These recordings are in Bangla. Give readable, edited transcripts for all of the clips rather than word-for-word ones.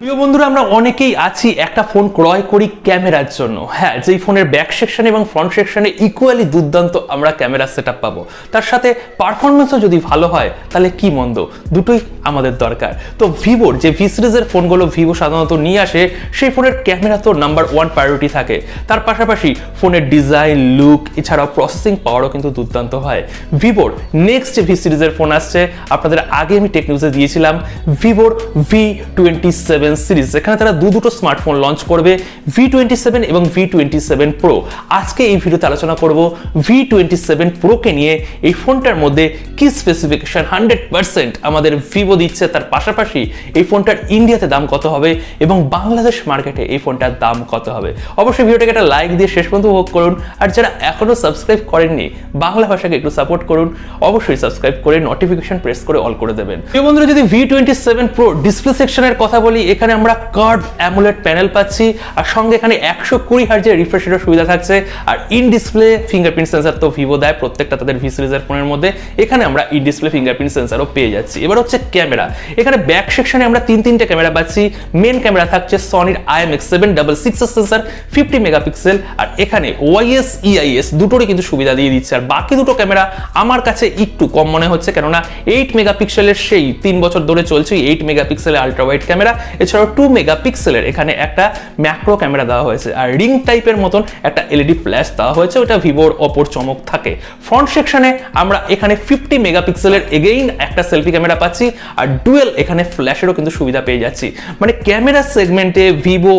প্রিয় বন্ধুরা, আমরা অনেকেই আছি একটা ফোন ক্রয় করি ক্যামেরার জন্য। হ্যাঁ, যেই ফোনের ব্যাক সেকশন এবং ফ্রন্ট সেকশনে ইকুয়ালি দুর্দান্ত আমরা ক্যামেরা সেটআপ পাবো, তার সাথে পারফরমেন্সও যদি ভালো হয় তাহলে কি মন্দ, দুটোই আমাদের দরকার। তো ভিভোর যে ভি সিরিজের ফোনগুলো ভিভো সাধারণত নিয়ে আসে, সেই ফোনের ক্যামেরা তো নাম্বার ওয়ান প্রায়োরিটি থাকে। তার পাশাপাশি ফোনের ডিজাইন, লুক, এছাড়াও প্রসেসিং পাওয়ারও কিন্তু দুর্দান্ত হয়। ভিভোর নেক্সট যে ভি সিরিজের ফোন আসছে, আপনাদের আগে আমি টেক নিউজে দিয়েছিলাম ভিভোর V27 সিরিজ। এখানে তারা দুটো স্মার্টফোন লঞ্চ করবে, V27 এবং V27 Pro। আজকে এই ভিডিওতে আলোচনা করব V27 Pro কে নিয়ে। এই ফোনটার মধ্যে কি স্পেসিফিকেশন 100% আমাদের ভিভো দিচ্ছে, তার পাশাপাশি এই ফোনটার ইন্ডিয়াতে দাম কত হবে এবং বাংলাদেশ মার্কেটে এই ফোনটার দাম কত হবে। অবশ্যই ভিডিওটাকে একটা লাইক দিয়ে শেষ পর্যন্ত উপভোগ করুন। আর যারা এখনো সাবস্ক্রাইব করেননি, বাংলা ভাষাকে একটু সাপোর্ট করুন, অবশ্যই সাবস্ক্রাইব করে নোটিফিকেশন প্রেস করে অল করে দেবেন। প্রিয় বন্ধুরা, যদি V27 Pro ডিসপ্লে সেকশনের কথা বলি, এখানে আমরা কার্ভ অ্যামোলেড প্যানেল পাচ্ছি, আর সঙ্গে এখানে 120 হার্জের রিফ্রেশ রেটের সুবিধা থাকছে। আর ইন ডিসপ্লে ফিঙ্গারপ্রিন্ট সেন্সর তো ভিভো দেয় প্রত্যেকটা তাদের ভি সিরিজের ফোনের মধ্যে, এখানে আমরা ইন ডিসপ্লে ফিঙ্গারপ্রিন্ট সেন্সরও পেয়ে যাচ্ছি। এবার হচ্ছে ক্যামেরা। এখানে ব্যাক সেকশনে আমরা তিনটে ক্যামেরা পাচ্ছি। মেন ক্যামেরা থাকছে সনির IMX766 সেন্সর 50 মেগাপিক্সেল, আর এখানে ওআইএস EIS দুটোরই কিন্তু সুবিধা দিয়ে দিচ্ছে। আর বাকি দুটো ক্যামেরা আমার কাছে একটু কম মনে হচ্ছে, কেননা 8 মেগাপিক্সেলের সেই 3 বছর ধরে চলছে 8 মেগাপিক্সেলের আলট্রা ওয়াইড ক্যামেরা, এছাড়াও 2 মেগাপিক্সেলের এখানে একটা ম্যাক্রো ক্যামেরা দেওয়া হয়েছে, আর রিং টাইপের মতন একটা এলইডি ফ্ল্যাশ দেওয়া হয়েছে, ওটা ভিভোর অপর চমক থাকে। ফ্রন্ট সেকশনে আমরা এখানে 50 মেগাপিক্সেলের এগেইন একটা সেলফি ক্যামেরা পাচ্ছি, আর ডুয়েল এখানে ফ্ল্যাশেরও কিন্তু সুবিধা পেয়ে যাচ্ছি। মানে ক্যামেরা সেগমেন্টে ভিভো,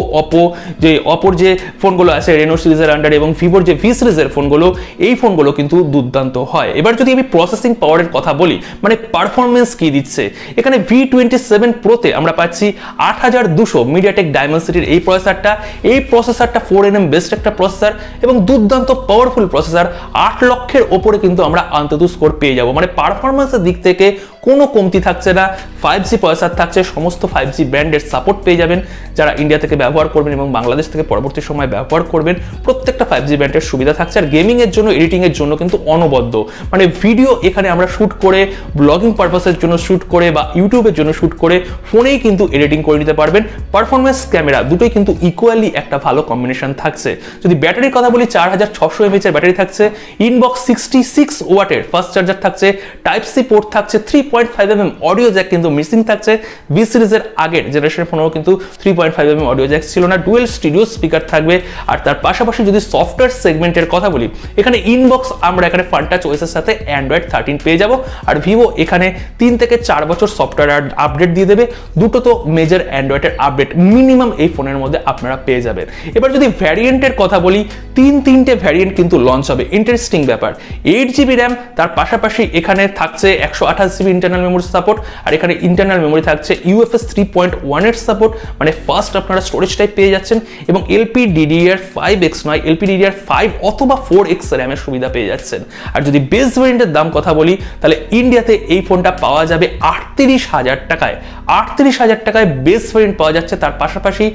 অপর যে ফোনগুলো আছে রেনো সিরিজের আন্ডারে এবং ভিভোর যে ভি সিরিজের ফোনগুলো, এই ফোনগুলো কিন্তু দুর্দান্ত হয়। এবার যদি আমি প্রসেসিং পাওয়ারের কথা বলি, মানে পারফরমেন্স কি দিচ্ছে, এখানে V27 Pro-তে আমরা পাচ্ছি 8200 মিডিয়াটেক ডায়মেনসিটির এই প্রসেসরটা 4nm বেস্ট একটা প্রসেসর এবং দুর্দান্ত পাওয়ারফুল প্রসেসর। 8 লক্ষের ওপরে কিন্তু আমরা AnTuTu স্কোর পেয়ে যাব। মানে পারফরমেন্সের দিক থেকে কোনো কমতি থাকছে না। 5G প্রসেসর থাকছে, সমস্ত 5G ব্র্যান্ডের সাপোর্ট পেয়ে যাবেন যারা ইন্ডিয়া থেকে ব্যবহার করবেন এবং বাংলাদেশ থেকে পরবর্তী সময় ব্যবহার করবেন। প্রত্যেকটা 5G ব্র্যান্ডের সুবিধা থাকছে। আর গেমিং এর জন্য, এডিটিং এর জন্য কিন্তু অনবদ্য। মানে ভিডিও এখানে আমরা শুট করে, ব্লগিং পারপাসের জন্য শুট করে বা ইউটিউবের জন্য শুট করে ফোনেই কিন্তু এডিটিং করে নিতে পারবেন। পারফরমেন্স, ক্যামেরা দুটোই কিন্তু ইকুয়ালি একটা ভালো কম্বিনেশন থাকছে। যদি ব্যাটারির কথা বলি, 4600 mAh এর ব্যাটারি থাকছে, ইনবক্স 66 ওয়াটের ফাস্ট চার্জার থাকছে, টাইপ সি পোর্ট থাকছে, 3.5mm অডিও জ্যাক কিন্তু মিসিং থাকছে। ভি সিরিজের আগের জেনারেশনের ফোনেও কিন্তু 3.5mm অডিও জ্যাক ছিল না। ডুয়েল স্টুডিও স্পিকার থাকবে। আর তার পাশাপাশি যদি সফটওয়্যার সেগমেন্টের কথা বলি, এখানে ইনবক্স আমরা এখানে ফান্টাচ ওএসের সাথে Android 13 পেয়ে যাব। আর ভিভো এখানে 3 থেকে 4 বছর সফটওয়্যার আপডেট দিয়ে দেবে। দুটো তো মেজর অ্যান্ড্রয়েডের আপডেট মিনিমাম এই ফোনের মধ্যে আপনারা পেয়ে যাবেন। এবার যদি ভ্যারিয়েন্টের কথা বলি, তিনটে ভ্যারিয়েন্ট কিন্তু লঞ্চ হবে। ইন্টারেস্টিং ব্যাপার, 8GB র্যাম, তার পাশাপাশি এখানে থাকছে 128GB ইন্টারনাল মেমোরি সাপোর্ট, আর এখানে ইন্টারনাল মেমোরি থাকছে UFS 3.1 এর সাপোর্ট। মানে ফার্স্ট আপনারা স্টোরেজ টাইপ পেয়ে যাচ্ছেন এবং LPDDR5X নয়, LPDDR5 অথবা 4X র্যামের সুবিধা পেয়ে যাচ্ছেন। আর যদি বেস ভ্যারিয়েন্টের দাম কথা বলি, তাহলে ইন্ডিয়াতে এই ফোনটা পাওয়া যাবে 38,000 টাকায়। 38,000 টাকায় বেস ভ্যারিয়েন্ট পাওয়া যাচ্ছে। তার পাশাপাশি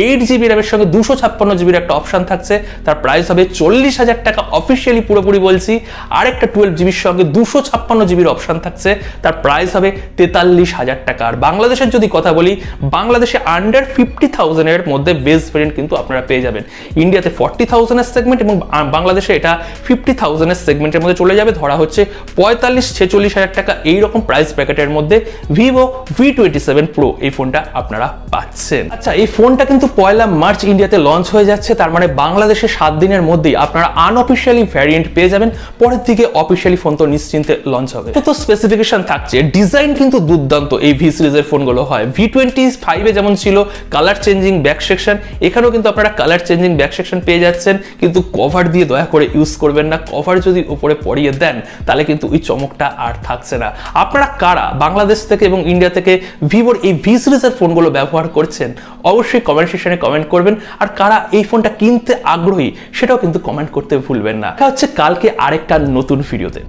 8GB র্যামের সঙ্গে 256GB একটা অপশন থাকছে, তার প্রাইস হবে 40,000 টাকা। অফিসিয়ালি পুরোপুরি বলছি। আরেকটা 12GBর সঙ্গে 256GBর অপশন থাকছে, তার প্রাইস হবে 43,000 টাকা। আর বাংলাদেশের যদি কথা বলি, বাংলাদেশে আন্ডার 50,000 এর মধ্যে বেস ভ্যারিয়েন্ট কিন্তু আপনারা পেয়ে যাবেন। ইন্ডিয়াতে 40,000 এর সেগমেন্ট এবং বাংলাদেশে এটা 50,000 এর সেগমেন্টের মধ্যে চলে যাবে। ধরা হচ্ছে 45-46,000 টাকা এইরকম প্রাইস ব্র্যাকেটের মধ্যে ভিভো V27 Pro এই ফোনটা আপনারা পাচ্ছেন। আচ্ছা, এই ফোনটা কিন্তু 1 মার্চ ইন্ডিয়াতে লঞ্চ হয়ে যাচ্ছে। তার মানে বাংলাদেশে 7 দিনের মধ্যেই আপনারা আনঅফিশিয়ালি ভ্যারিয়েন্ট পেয়ে যাবেন। পরের দিকে অফিশিয়ালি ফোন তো নিশ্চিন্তে লঞ্চ হবে। তো স্পেসিফিকেশন থাকছে, ডিজাইন কিন্তু দুর্দান্ত এই ভি সিরিজের ফোনগুলো হয়। V25 যেমন ছিল কালার চেঞ্জিং ব্যাক সেকশন, এখানেও কিন্তু আপনারা কালার চেঞ্জিং ব্যাক সেকশন পেয়ে যাচ্ছেন। কিন্তু কভার দিয়ে দয়া করে ইউজ করবেন না। কভার যদি উপরে পরিয়ে দেন তাহলে কিন্তু ওই চমকটা আর থাকছে না। আপনারা কারা বাংলাদেশ থেকে এবং ইন্ডিয়া থেকে ভিভোর এই ভি সিরিজের ফোনগুলো ব্যবহার করছেন, অবশ্যই কমেন্ট সেকশনে কমেন্ট করবেন। আর কারা এই ফোনটা কিনতে আগ্রহী সেটাও কিন্তু কমেন্ট করতে ভুলবেন না। দেখা হচ্ছে কালকে আরেকটা নতুন ভিডিওতে।